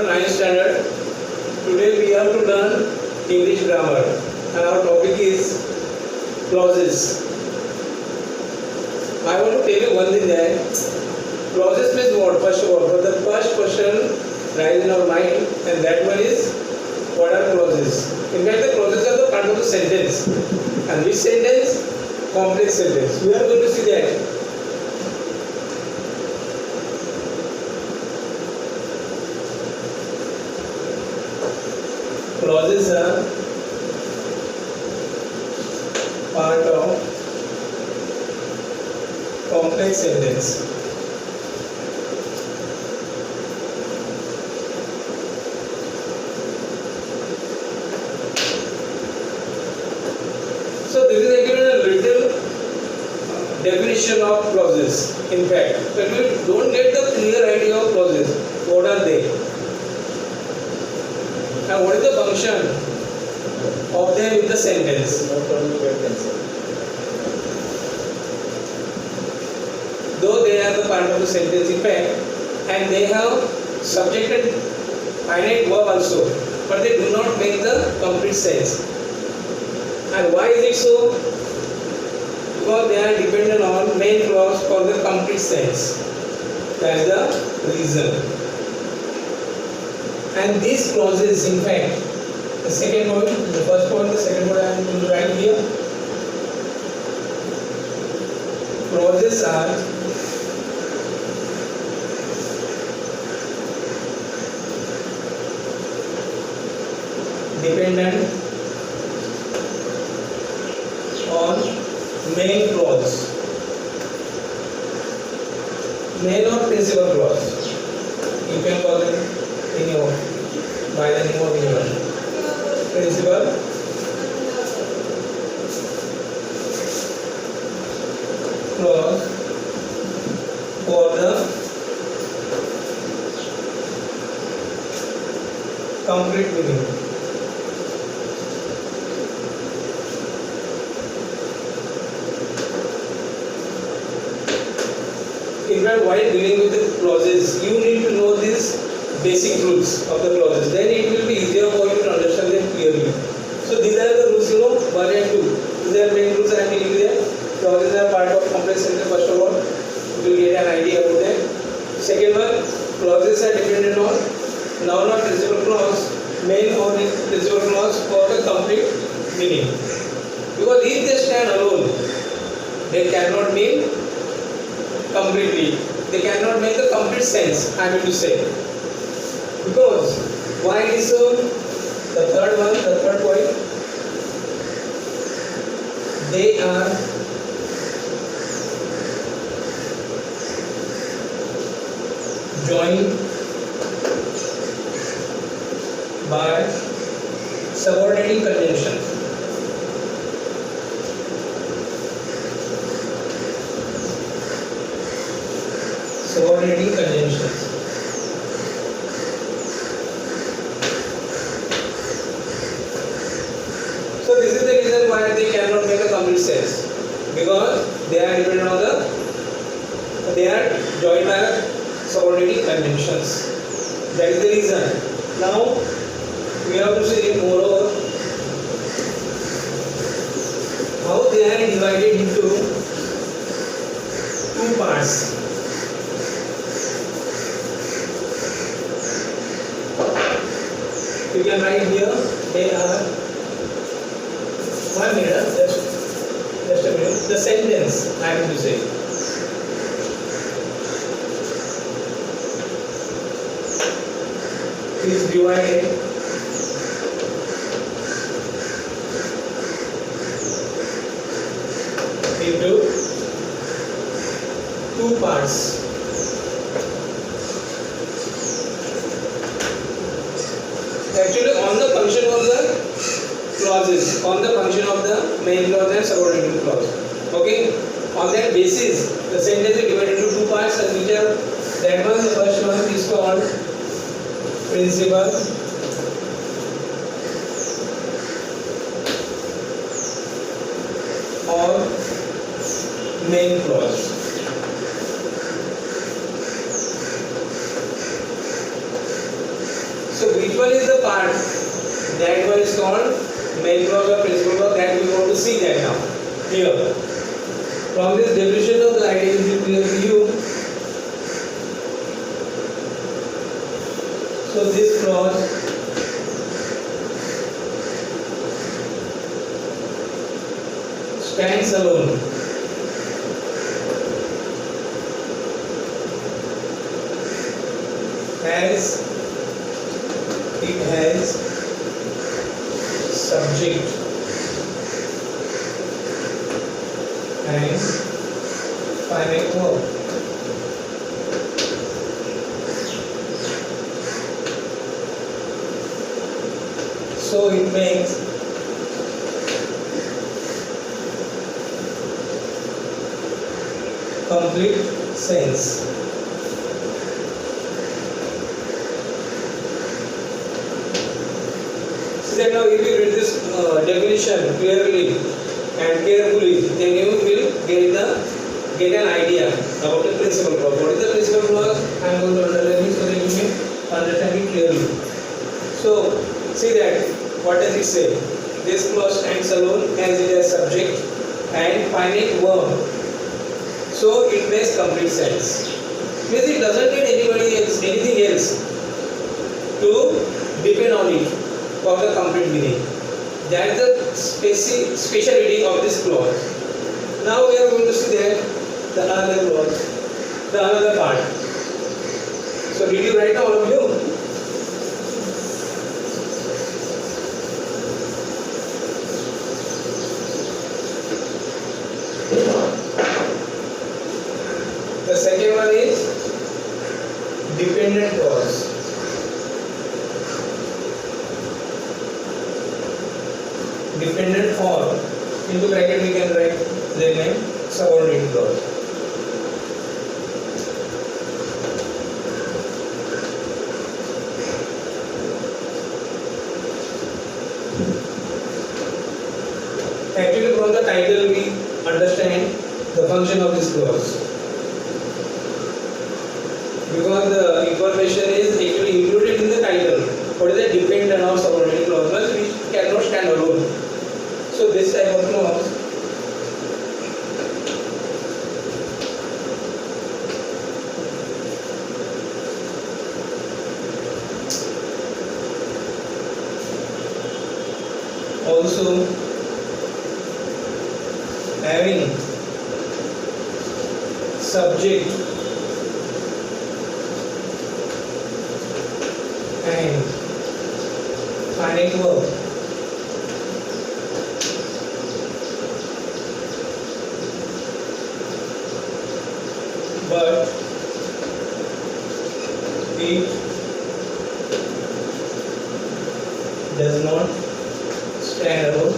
ninth standard. Today we have to learn English grammar and our topic is clauses. I want to tell you one thing that clauses means what? First of all, but the first question rises in our mind and that one is what are clauses? In fact, the clauses are the part of the sentence. And which sentence? Complex sentence. We are going to see that. Clauses are part of complex sentence. So this is again a little definition of clauses. In fact, when we don't get the clear idea of clauses, what are they? And what is the function of them in the sentence? Though they are the part of the sentence, in fact, and they have subject and finite verb also, but they do not make the complete sense. And why is it so? Because they are dependent on main clause for the complete sense. That is the reason. And these clauses, in fact, the second point, the first point, the second point I am going to write here. Clauses are dependent on main clause, main or principal clause. You can call it by the name of anyone. Principal clause for the complete meaning. In fact, while dealing with the clauses, you need to know these basic rules of the clauses. Then it will be easier for you to understand them clearly. So these are the rules, 1 and 2. These are main rules I am telling you there. Clauses are part of complex sentence. First of all, you will get an idea about them. Second one, clauses are dependent on noun or principal clause, main or principal clause for the complete meaning. Because if they stand alone, they cannot mean completely. They cannot make the complete sense, I mean to say. Because why it is so? The third one, the third point, they are joined by subordinating conjunctions. Subordinating conjunctions. So this is the reason why they cannot make a complete sense, because they are dependent on they are joined by subordinating conjunctions. That is the reason. Now we have to see moreover how they are divided into two parts. You can write here, they are 1 minute, just a minute. The sentence I am to say. Is divided into two parts. Actually, on the function of the clauses, on the function of the main clause and subordinating clause. Okay? On that basis, the sentence is divided into two parts, and which are that one. The first one is called principal or main clause. So which one is the part? That one is called main clause or principal clause. That we want to see that now. Here. From this definition of the idea is clear to you. So this clause stands alone. As it has subject and finite verb. So it makes complete sense. So now if you read this definition clearly and carefully, then you will get an idea about the principal clause. What is the principal clause? I am going to underline it so that you may understand it clearly. So see that what does it say? This clause stands alone as it has subject and finite verb. So it makes complete sense. Means it doesn't need anything else to depend on it for the complete meaning. That is the speciality of this clause. Now we are going to see that the another clause, the another part. So did you write down, all of you? The second one is dependent clause. Dependent or into bracket we can write the name subordinate clause. Actually from the title we understand the function of this clause. Because the information is actually included in the title. What is a dependent or subordinate clause? Which cannot stand alone. So this type of clause also having subject and finite verb. But it does not stand alone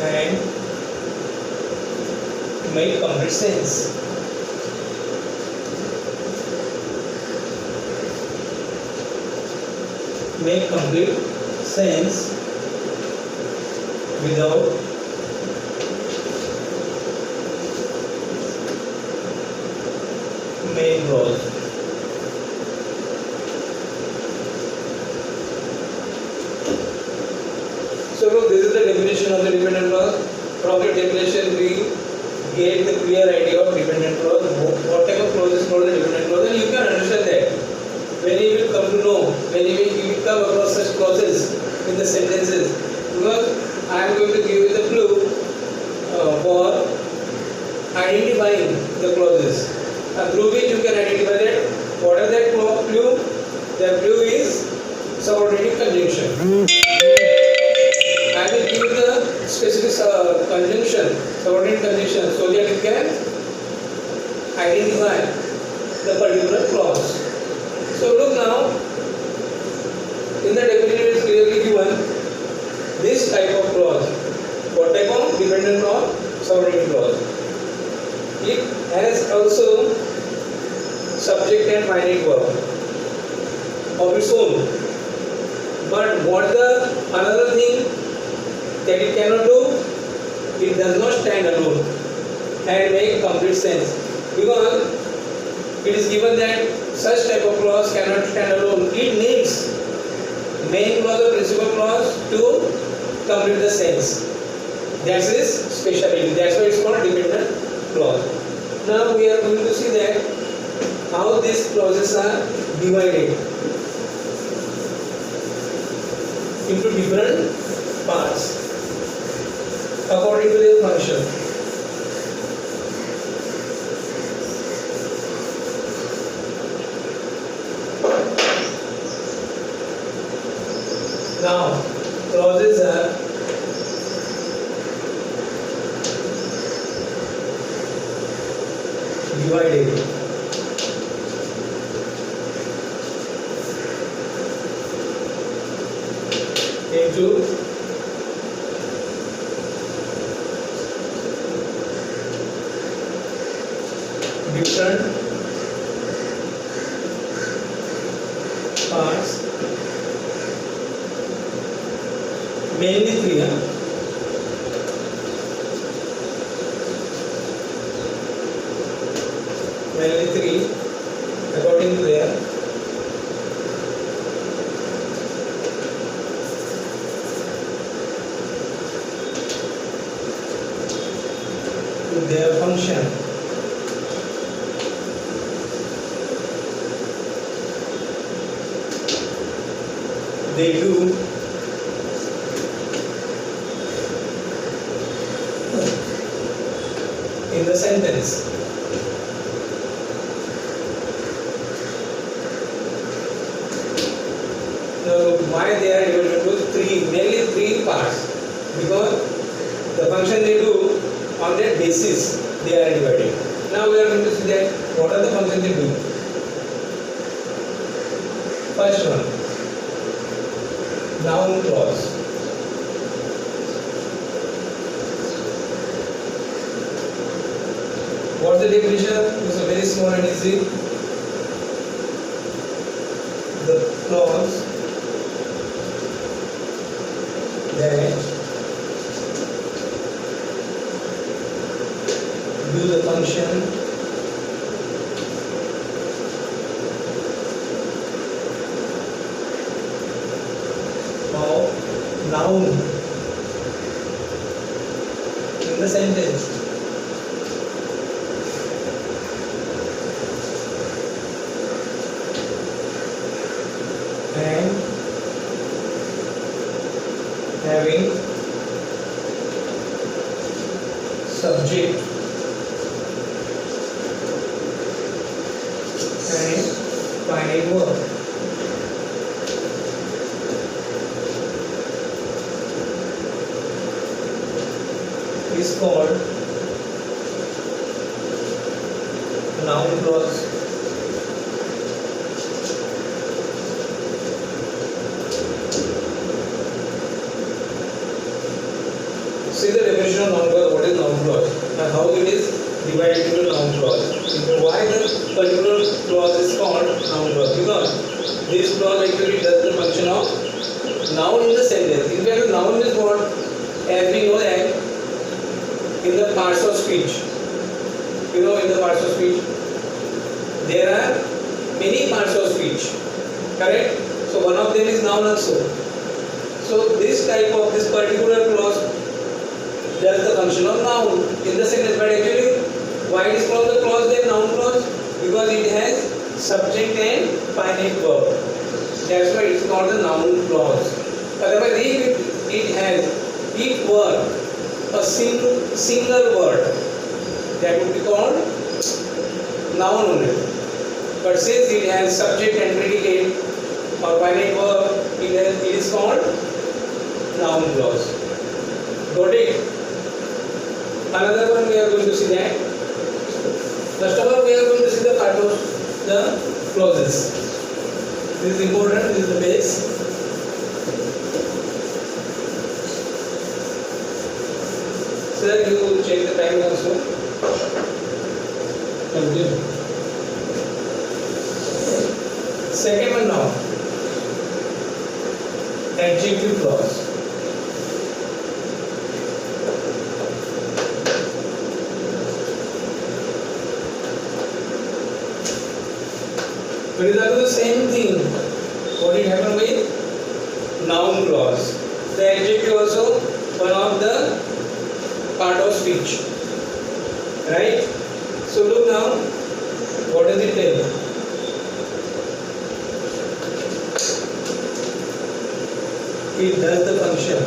and make complete sense. Make complete sense without main clause. So look, this is the definition of the dependent clause. From the definition we get the clear idea of dependent clause. What type of clause is called the dependent clause, and you can understand that when you will come to know, when you will come across such clauses in the sentences. Because I am going to give you the clue for identifying the clauses, through which you can identify that what is that clue. The clue is subordinate conjunction. I will give you the specific conjunction, subordinate conjunction, so that you can identify the particular clause. So look now, in the definition is clearly given this type of clause. What type of dependent clause? Subordinate clause. It has also subject and finite verb of its own. But what the another thing that it cannot do, it does not stand alone. and make complete sense, because it is given that such type of clause cannot stand alone. It needs main clause or principal clause to complete the sense. That's its specialty. That's why it's called dependent clause. Now we are going to see that how these clauses are divided into different parts according to their function. Now, clauses are divided into different parts, mainly three. Mainly three, according to their function. They do in the sentence. Now, why they are divided into three, mainly three parts? Because the function they do, on that basis they are divided. Now we are going to see that what are the functions they do. First one, noun clause. What's the definition? It's a very small and easy. The clause that do the function of noun in the sentence. And having subject and finite verb. Is called noun clause. See the definition of noun clause. What is noun clause and how it is divided into noun clause. Why the particular clause is called noun clause? Because this clause actually does the function of noun in the sentence. In fact, noun is what, as we know that in the parts of speech, in the parts of speech, there are many parts of speech, correct? So one of them is noun also. So this particular clause does the function of noun in the sentence. But actually, why it is called the clause then noun clause? Because it has subject and finite verb. That's why it's called the noun clause. Otherwise, if it has each word a single word, that would be called noun only. But since it has subject and predicate or finite verb, it is called noun clause. Got it? Another one we are going to see that. First of all, we are going to see the part of the clauses. This is important. This is the base. Sir, you check the time also. Continue. Second one now. Adjective clause. But it is the same thing. What it happened with noun clause. The adjective also one of the part of speech. Right? So look now, what does it tell? It does the function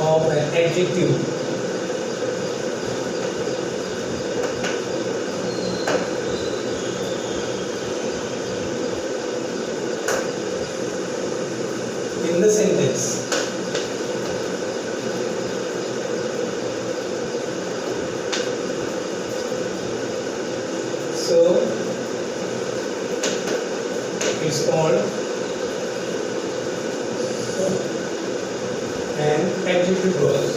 of an adjective. In the sentence. So it's called an adjective clause.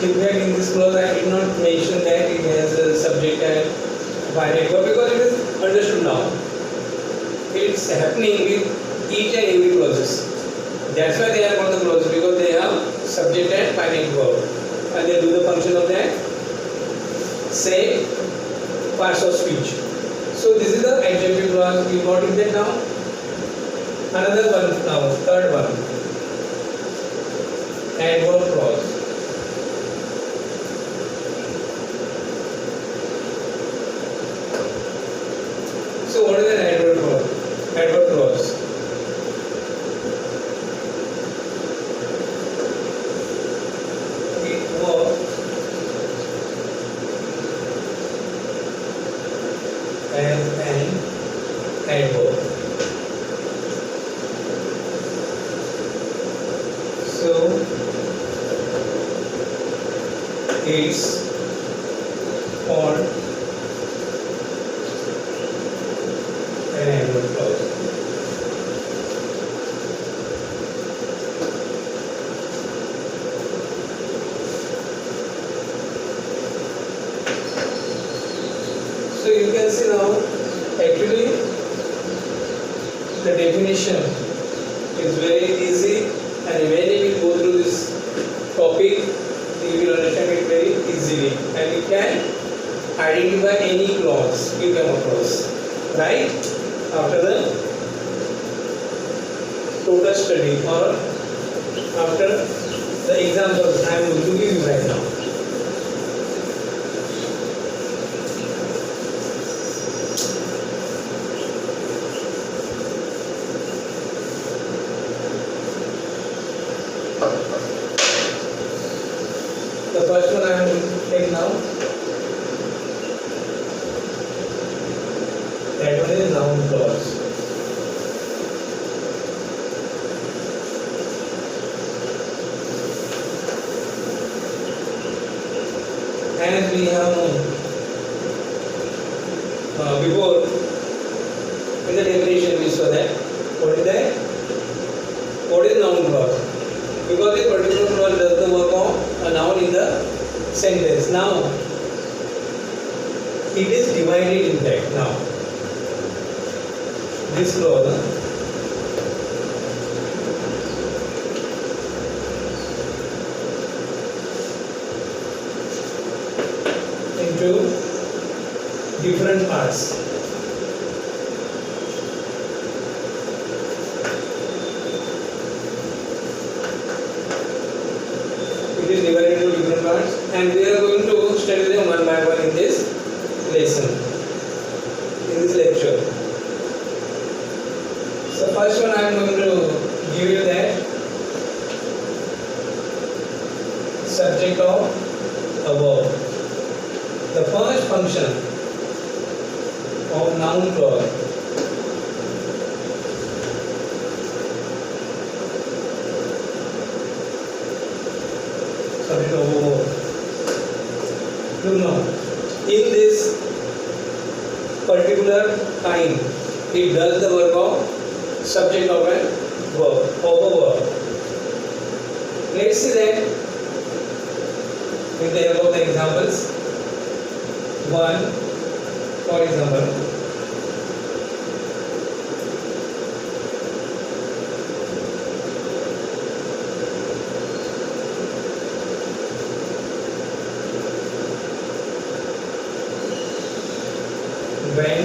In fact, in this clause I did not mention that it has a subject and finite verb because it is understood now. It's happening with each and every clauses. That's why they are called the clauses, because they have subject and finite verb, and they do the function of that say parts of speech. So this is the adjective clause. We got it that now. Another one now, third one, adverb clause. So what is an adverb clause? Adverb clause. It works as an adverb. So it's called an adverb clause. So you can see now, actually the definition is very easy, and when you will go through this topic, you will understand it very easily, and you can identify any clause you come across, right? After the total study, or after the examples I am going to give you right now. The first one I am going to take now. That one is noun clause. As we have known before, in the definition we saw that. What is that? What is noun clause? Because a particular clause does the work of a noun in the sentence. Now, it is divided in fact now. This clause into different parts. It is divided into different parts, and we are going to study them one by one in this lesson, in this lecture. So first one I am going to give you that subject of a verb. The first function of noun clause subject of a verb. Look now, in this particular time, it does the work of subject of a verb. Let's see that with the above the examples. One, for example, When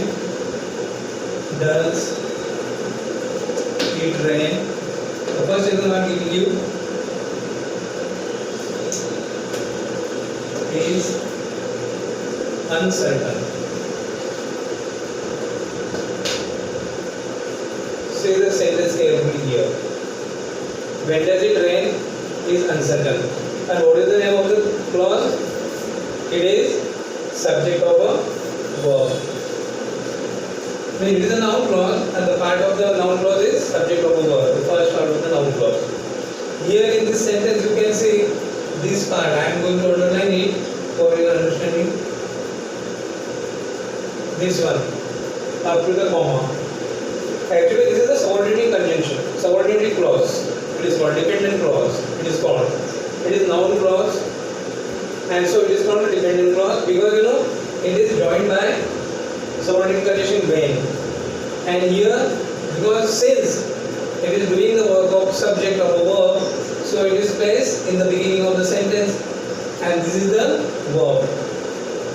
does it rain? The first example I am giving you is uncertain. Say the sentence carefully here. When does it rain is uncertain. And what is the name of the clause? It is subject of a verb. When it is a noun clause and the part of the noun clause is subject of a verb, the first part of the noun clause. Here in this sentence you can see this part. I am going to underline it for your understanding. This one up to the comma. Actually this is a subordinate conjunction, subordinate clause. It is called dependent clause. It is called. It is noun clause, and so it is called a dependent clause because it is joined by subordinate conjunction when. And here, because since it is doing the work of subject of a verb, so it is placed in the beginning of the sentence, and this is the verb.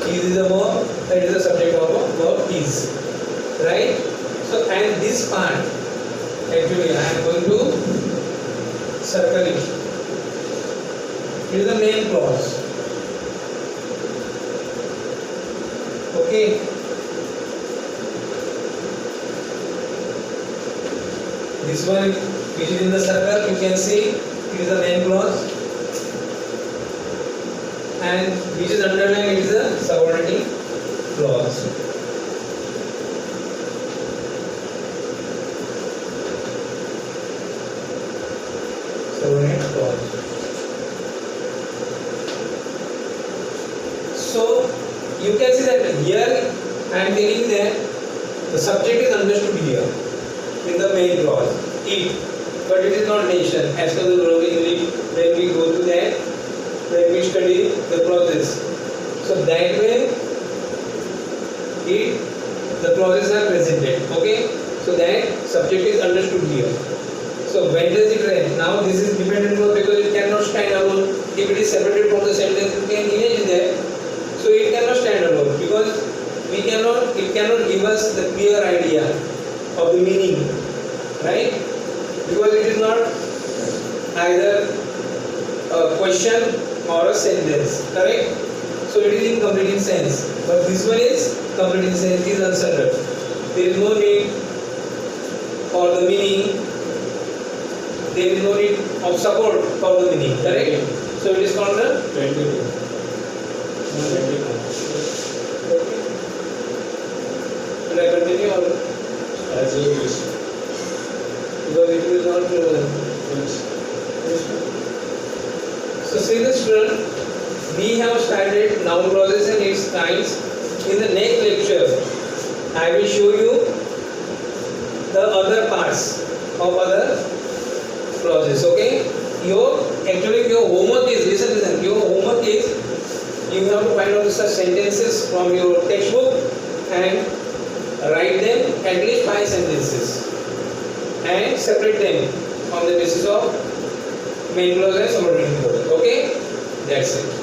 Is the verb, that is the subject of a verb is. Right? So, and this part, actually I am going to circle it. It is the main clause. Okay. This one which is in the circle, you can see it is the main clause, and which is underlined, it is a subordinate clause. Subordinate clause. So you can see that here I am telling that the subject is understood here in the main clause, it, but it is not mentioned as per the rule of English when we go to that, when we study the clauses. So that way the clauses are presented. Okay, so that subject is understood here. So when does it rain? Now this is dependent clause because it cannot stand alone. If it is separated from the sentence, you can imagine that. So it cannot stand alone because it cannot give us the clear idea of the meaning, right? Because it is not either a question or a sentence, correct? So it is incomplete in sense, but this one is complete in sense, is uncertain. There is no need for the meaning, there is no need of support for the meaning, correct? So it is called the Should I continue or as you wish? because it will not So see the student, we have started noun clauses and its kinds. In the next lecture I will show you the other parts of other clauses. Okay, your homework is listen, your homework is you have to find out such sentences from your textbook and write them at least 5 sentences and separate them on the basis of main clause and subordinate clause. Okay, that's it.